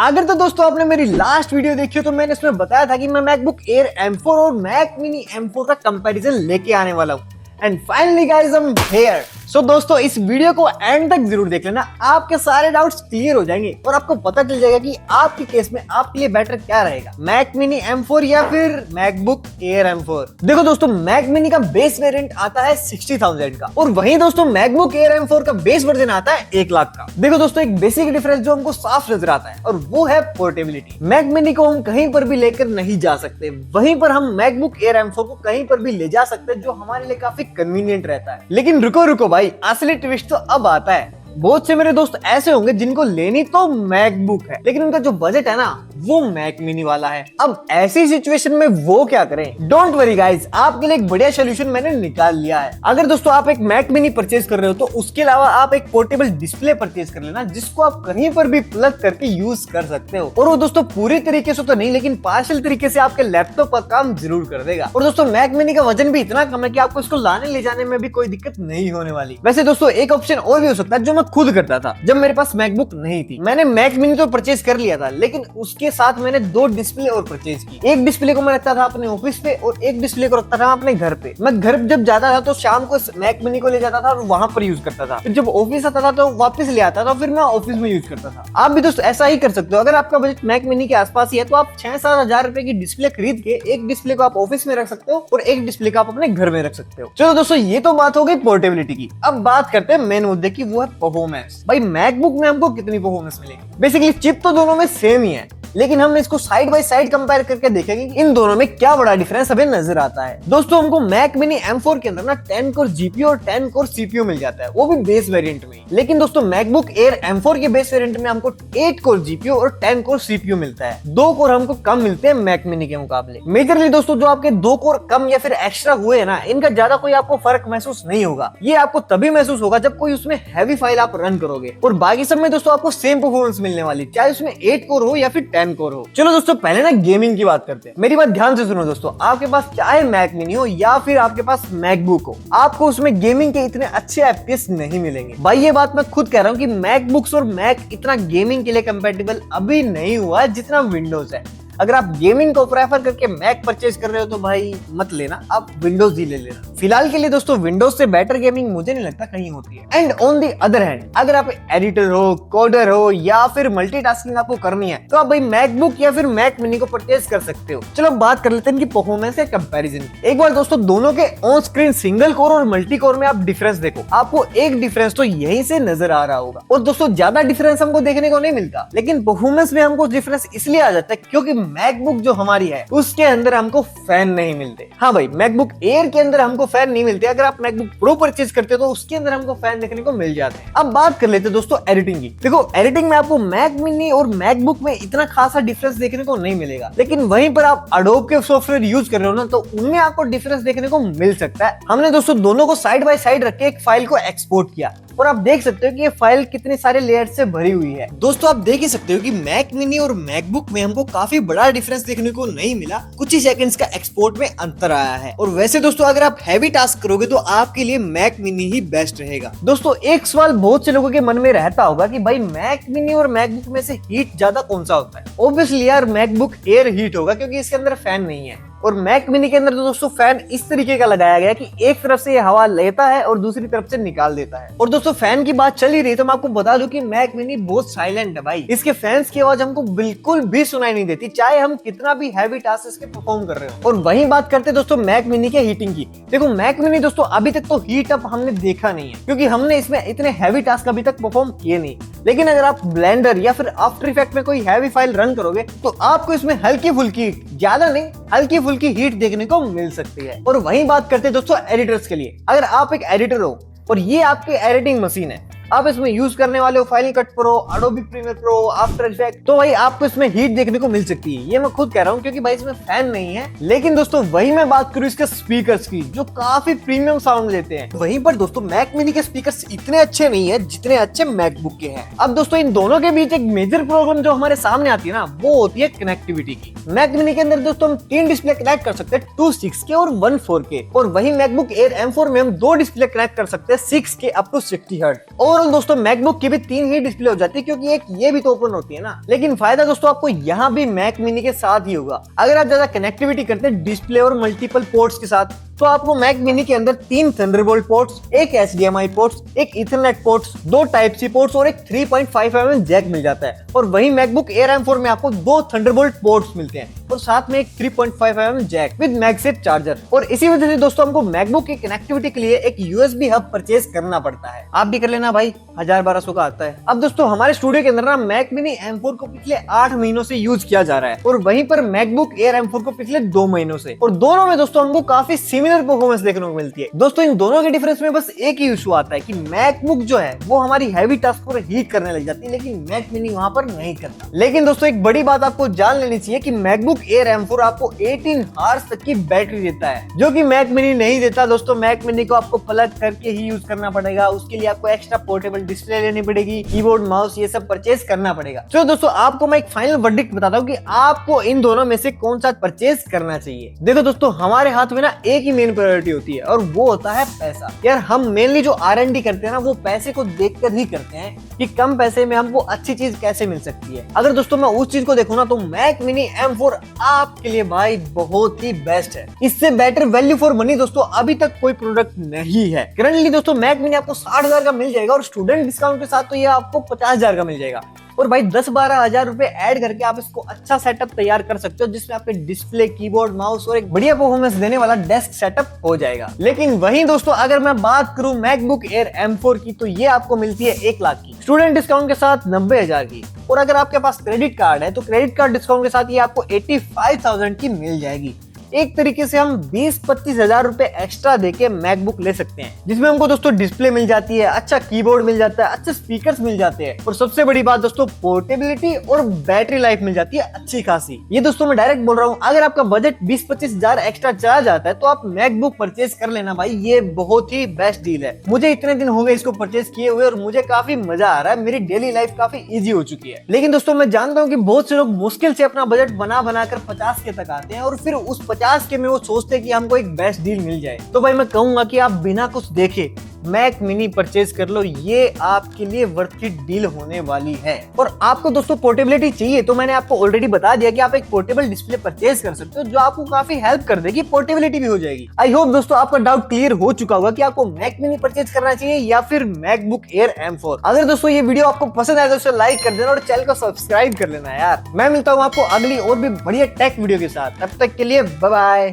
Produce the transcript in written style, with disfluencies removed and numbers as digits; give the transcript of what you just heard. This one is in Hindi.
अगर तो दोस्तों आपने मेरी लास्ट वीडियो देखी हो तो मैंने इसमें बताया था कि मैं मैकबुक एयर M4 और मैक मिनी M4 का कंपैरिजन लेके आने वाला हूँ। And finally guys I am here. So दोस्तों इस वीडियो को एंड तक जरूर देख लेना, आपके सारे डाउट्स क्लियर हो जाएंगे और आपको पता चल जाएगा कि आपके केस में आपके लिए बेटर क्या रहेगा, मैक मिनी M4 या फिर मैकबुक एयर M4। देखो दोस्तों मैक मिनी का बेस वेरिएंट आता है 60,000 का और वहीं दोस्तों मैकबुक एयर M4 का बेस वर्जन आता है 1 लाख का। देखो दोस्तों एक बेसिक डिफरेंस जो हमको साफ नजर आता है और वो है पोर्टेबिलिटी। मैक मिनी को हम कहीं पर भी लेकर नहीं जा सकते, वहीं पर हम मैकबुक एयर M4 को कहीं पर भी ले जा सकते हैं जो हमारे लिए काफी कन्वीनियंट रहता है। लेकिन रुको रुको भाई, असली ट्विस्ट तो अब आता है। बहुत से मेरे दोस्त ऐसे होंगे जिनको लेनी तो मैकबुक है लेकिन उनका जो बजट है ना वो मैक मिनी वाला है। अब ऐसी सिचुएशन में वो क्या करें? डोंट वरी गाइस, आपके लिए एक बढ़िया सोल्यूशन मैंने निकाल लिया है। अगर दोस्तों आप एक मैक मिनी परचेज कर रहे हो तो उसके अलावा आप एक पोर्टेबल डिस्प्ले परचेज कर लेना जिसको आप कहीं पर भी प्लग करके यूज कर सकते हो। और वो दोस्तों पूरी तरीके से तो नहीं लेकिन पार्शियल तरीके से आपके लैपटॉप का काम जरूर कर देगा। और दोस्तों मैक मिनी का वजन भी इतना कम है कि आपको इसको लाने ले जाने में भी कोई दिक्कत नहीं होने वाली। वैसे दोस्तों एक ऑप्शन और भी हो सकता है जो मैं खुद करता था जब मेरे पास मैकबुक नहीं थी। मैंने मैक मिनी तो परचेज कर लिया था लेकिन उसके साथ मैंने 2 डिस्प्ले और परचेज की। एक डिस्प्ले को मैं रखता था अपने ऑफिस पे और एक डिस्प्ले को रखता था अपने घर पे। मैं घर जब जाता था तो शाम को मैक मिनी को ले जाता था और वहां पर यूज करता था, फिर जब ऑफिस आता था तो वापस ले आता था, फिर मैं ऑफिस में यूज करता था। आप भी दोस्तों ऐसा ही कर सकते हो। अगर आपका बजट मैक मिनी के आसपास ही है तो आप 6-7 हजार रुपए की डिस्प्ले खरीद के एक डिस्प्ले को आप ऑफिस में रख सकते हो और एक डिस्प्ले को आप अपने घर में रख सकते हो। चलो दोस्तों ये तो बात हो गई पोर्टेबिलिटी की। अब बात करते हैं मेन मुद्दे की, वो है परफॉर्मेंस। भाई मैकबुक में हमको कितनी परफॉर्मेंस मिलेगी? बेसिकली चिप तो दोनों में सेम ही है लेकिन हम इसको साइड बाय साइड कंपेयर करके देखेंगे कि इन दोनों में क्या बड़ा डिफरेंस हमें नजर आता है। दोस्तों हमको मैक मिनी M4 के अंदर ना 10 कोर जीपीयू और 10 कोर सीपीयू मिल जाता है, वो भी बेस वेरिएंट में। लेकिन दोस्तों मैकबुक एयर M4 के बेस वेरिएंट में हमको 8 कोर जीपीयू और 10 कोर सीपीयू मिलता है। 2 कोर हमको कम मिलते हैं मैक मिनी के मुकाबले। मेजरली दोस्तों जो आपके 2 कोर कम या फिर एक्स्ट्रा हुए हैं ना, इनका ज्यादा कोई आपको फर्क महसूस नहीं होगा। ये आपको तभी महसूस होगा जब कोई उसमें हैवी फाइल आप रन करोगे और बाकी सब में दोस्तों आपको सेम परफॉर्मेंस मिलने वाली, चाहे उसमें 8 कोर हो या फिर 10 कोर हो। चलो दोस्तों पहले ना गेमिंग की बात करते हैं। मेरी बात ध्यान से सुनो दोस्तों, आपके पास चाहे मैक मिनी हो या फिर आपके पास मैकबुक हो, आपको उसमें गेमिंग के इतने अच्छे एफपीएस नहीं मिलेंगे। भाई ये बात मैं खुद कह रहा हूँ कि मैकबुक्स और मैक इतना गेमिंग के लिए कंपैटिबल अभी नहीं हुआ जितना विंडोज है। अगर आप गेमिंग को प्रेफर करके मैक परचेज कर रहे हो तो भाई मत लेना, आप विंडोज ही ले लेना। फिलहाल के लिए दोस्तों विंडोज से बेटर गेमिंग मुझे नहीं लगता कहीं होती है। And on the other hand अगर आप एडिटर हो, कोडर हो या फिर मल्टीटास्किंग आपको करनी है तो आप भाई मैकबुक या फिर मैक मिनी को परचेज कर सकते हो। चलो बात कर लेते हैं इनकी परफॉर्मेंस के कंपैरिजन। एक बार दोस्तों दोनों के ऑन स्क्रीन सिंगल कोर और मल्टी कोर में आप डिफरेंस देखो, आपको एक डिफरेंस तो यहीं से नजर आ रहा होगा। और दोस्तों ज्यादा डिफरेंस हमको देखने को नहीं मिलता लेकिन परफॉर्मेंस में हमको डिफरेंस इसलिए आ जाता है क्योंकि मैकबुक जो हमारी है उसके अंदर हमको फैन नहीं मिलते। हाँ भाई मैकबुक एयर के अंदर हमको फैन नहीं मिलते। अगर आप मैकबुक प्रो परचेज करते हो तो उसके अंदर हमको फैन देखने को मिल जाते हैं। अब बात कर लेते हैं दोस्तों एडिटिंग की। देखो एडिटिंग में आपको मैक मिनी और मैकबुक में इतना खासा डिफरेंस देखने को नहीं मिलेगा लेकिन वहीं पर आप अडोब के सॉफ्टवेयर यूज कर रहे हो ना तो उनमें आपको डिफरेंस देखने को मिल सकता है। हमने दोस्तों दोनों को साइड बाय साइड रख के एक फाइल को एक्सपोर्ट किया और आप देख सकते हो कि ये फाइल कितने सारे लेयर से भरी हुई है। दोस्तों आप देख ही सकते हो कि मैक मिनी और मैकबुक में हमको काफी बड़ा डिफरेंस देखने को नहीं मिला, कुछ ही सेकंड्स का एक्सपोर्ट में अंतर आया है। और वैसे दोस्तों अगर आप हैवी टास्क करोगे तो आपके लिए मैक मिनी ही बेस्ट रहेगा। दोस्तों एक सवाल बहुत से लोगों के मन में रहता होगा कि भाई मैक मिनी और मैकबुक में से हीट ज्यादा कौन सा होता है? ऑब्वियसली यार मैकबुक एयर हीट होगा क्योंकि इसके अंदर फैन नहीं है। और मैक मिनी के अंदर तो दोस्तों फैन इस तरीके का लगाया गया कि एक तरफ से ये हवा लेता है और दूसरी तरफ से निकाल देता है। और दोस्तों फैन की बात चल ही रही तो मैं आपको बता दूं कि मैक मिनी बहुत साइलेंट है भाई। इसके फैंस की आवाज हमको बिल्कुल भी सुनाई नहीं देती चाहे हम कितना भी हैवी टास्क इसके परफॉर्म कर रहे हो। और वहीं बात करते हैं दोस्तों मैक मिनी के हीटिंग की। देखो मैक मिनी दोस्तों अभी तक तो हीट अप हमने देखा नहीं है क्योंकि हमने इसमें इतने हैवी टास्क अभी तक परफॉर्म किए नहीं। लेकिन अगर आप ब्लेंडर या फिर आफ्टर इफेक्ट में कोई हैवी फाइल रन करोगे तो आपको इसमें हल्की फुल्की, ज्यादा नहीं हल्की फुल्की हीट देखने को मिल सकती है। और वहीं बात करते हैं दोस्तों एडिटर्स के लिए। अगर आप एक एडिटर हो और ये आपकी एडिटिंग मशीन है, आप इसमें यूज करने वाले हो final cut pro, Adobe premiere pro, after effect, तो भाई आपको इसमें हीट देखने को मिल सकती है। ये मैं खुद कह रहा हूँ क्योंकि भाई इसमें फैन नहीं है। लेकिन दोस्तों वही मैं बात करूँ इसके स्पीकर्स की जो काफी प्रीमियम साउंड लेते हैं, वहीं पर दोस्तों मैक मिनी के स्पीकर्स इतने अच्छे नहीं है जितने अच्छे मैकबुक के हैं। अब दोस्तों इन दोनों के बीच एक मेजर प्रॉब्लम जो हमारे सामने आती है ना वो होती है कनेक्टिविटी की। मैक मिनी के अंदर दोस्तों हम 3 डिस्प्ले कनेक्ट कर सकते हैं, 2 6K और 1 4K। और वही मैकबुक एयर M4 में हम 2 डिस्प्ले कनेक्ट कर सकते हैं 6K अप टू 60 हर्ट्ज। और ओवरऑल दोस्तों मैकबुक की भी 3 ही डिस्प्ले हो जाती है, क्योंकि एक ये भी तो ओपन होती है ना। लेकिन फायदा दोस्तों आपको यहाँ भी मैक मिनी के साथ ही होगा। अगर आप ज्यादा कनेक्टिविटी करते हैं डिस्प्ले और मल्टीपल पोर्ट्स के साथ, तो आपको मैक मिनी के अंदर 3 थंडरबोल्ट पोर्ट्स, एक HDMI पोर्ट्स, एक ethernet ports, 2 type C ports और एक 3.5mm जैक मिल जाता है। और वही मैकबुक एयर M4 में आपको 2 थंडरबोल्ट पोर्ट्स मिलते हैं और साथ में एक 3.5mm Jack with MagSafe charger. और इसी वजह से दोस्तों हमको मैकबुक की कनेक्टिविटी के लिए एक USB हब परचेज करना पड़ता है। आप भी कर लेना भाई, 1000-1200 का आता है। अब दोस्तों हमारे स्टूडियो के अंदर ना मैक मिनी M4 को पिछले 8 महीनों से यूज किया जा रहा है और वहीं पर मैकबुक एयर M4 को पिछले 2 महीनों से, और दोनों में दोस्तों हमको काफी सिमिलर परफॉर्मेंस देखने को मिलती है। दोस्तों इन दोनों के डिफरेंस में बस एक ही इशू आता है कि मैकबुक जो है वो हमारी हैवी टास्क पर हीट करने लग जाती है, लेकिन मैक मिनी वहां पर नहीं करता। लेकिन दोस्तों एक बड़ी बात आपको जान लेनी चाहिए कि मैकबुक एयर M4 आपको 18 आवर्स तक की बैटरी देता है, जो कि मैक मिनी नहीं देता। दोस्तों मैक मिनी को आपको प्लग करके ही यूज करना पड़ेगा, उसके लिए आपको एक्स्ट्रा पोर्टेबल डिस्प्ले लेनी पड़ेगी, कीबोर्ड माउस ये सब परचेज करना पड़ेगा। तो दोस्तों आपको मैं एक फाइनल वर्डिक्ट बताता हूँ कि आपको इन दोनों में से कौन सा परचेज करना चाहिए। देखो दोस्तों हमारे हाथ में ना एक ही मेन प्रायोरिटी होती है और वो होता है पैसा। यार हम मेनली जो R&D करते हैं ना वो पैसे को देखकर ही करते हैं कि कम पैसे में हमको अच्छी चीज कैसे मिल सकती है। अगर दोस्तों मैं उस चीज को देखूं ना तो मैक मिनी M4 आपके लिए भाई बहुत ही बेस्ट है। इससे बेटर वैल्यू फॉर मनी दोस्तों अभी तक कोई प्रोडक्ट नहीं है। करंटली दोस्तों मैक मिनी आपको 60,000 का मिल जाएगा और स्टूडेंट डिस्काउंट के साथ तो ये आपको 50,000 का मिल जाएगा। और भाई 10-12 हजार रुपए ऐड करके आप इसको अच्छा सेटअप तैयार कर सकते हो, जिसमें आपके डिस्प्ले, कीबोर्ड, माउस और एक बढ़िया परफॉर्मेंस देने वाला डेस्क सेटअप हो जाएगा। लेकिन वहीं दोस्तों अगर मैं बात करूं मैकबुक एयर M4 की, तो ये आपको मिलती है 1 लाख की, स्टूडेंट डिस्काउंट के साथ 90,000 की। और अगर आपके पास क्रेडिट कार्ड है तो क्रेडिट कार्ड डिस्काउंट के साथ ये आपको 85,000 की मिल जाएगी। एक तरीके से हम 20-25 हजार रुपए एक्स्ट्रा देके मैकबुक ले सकते हैं, जिसमें हमको दोस्तों डिस्प्ले मिल जाती है, अच्छा कीबोर्ड मिल जाता है, अच्छे स्पीकर्स मिल जाते हैं और सबसे बड़ी बात दोस्तों पोर्टेबिलिटी और बैटरी लाइफ मिल जाती है अच्छी खासी। ये दोस्तों मैं डायरेक्ट बोल रहा हूँ, अगर आपका बजट 20-25 हजार एक्स्ट्रा चला जाता है तो आप मैकबुक परचेज कर लेना भाई, ये बहुत ही बेस्ट डील है। मुझे इतने दिन हो गए इसको परचेज किए हुए और मुझे काफी मजा आ रहा है, मेरी डेली लाइफ काफी ईजी हो चुकी है। लेकिन दोस्तों मैं जानता हूँ कि बहुत से लोग मुश्किल से अपना बजट बनाकर 50 के तक आते हैं और फिर उस 50 के में वो सोचते हैं कि हमको एक बेस्ट डील मिल जाए। तो भाई मैं कहूंगा कि आप बिना कुछ देखे मैक मिनी परचेज कर लो, ये आपके लिए वर्थ इट डील होने वाली है। और आपको दोस्तों पोर्टेबिलिटी चाहिए तो मैंने आपको ऑलरेडी बता दिया कि आप एक पोर्टेबल डिस्प्ले परचेज कर सकते हो, जो आपको काफी हेल्प कर देगी, पोर्टेबिलिटी भी हो जाएगी। आई होप दोस्तों आपका डाउट क्लियर हो चुका होगा कि आपको मैक मिनी परचेज करना चाहिए या फिर मैकबुक एयर M4। अगर दोस्तों ये वीडियो आपको पसंद आए तो उसे लाइक कर देना और चैनल को सब्सक्राइब कर लेना यार। मैं मिलता हूँ आपको अगली और भी बढ़िया टेक वीडियो के साथ, तब तक के लिए बाय बाय।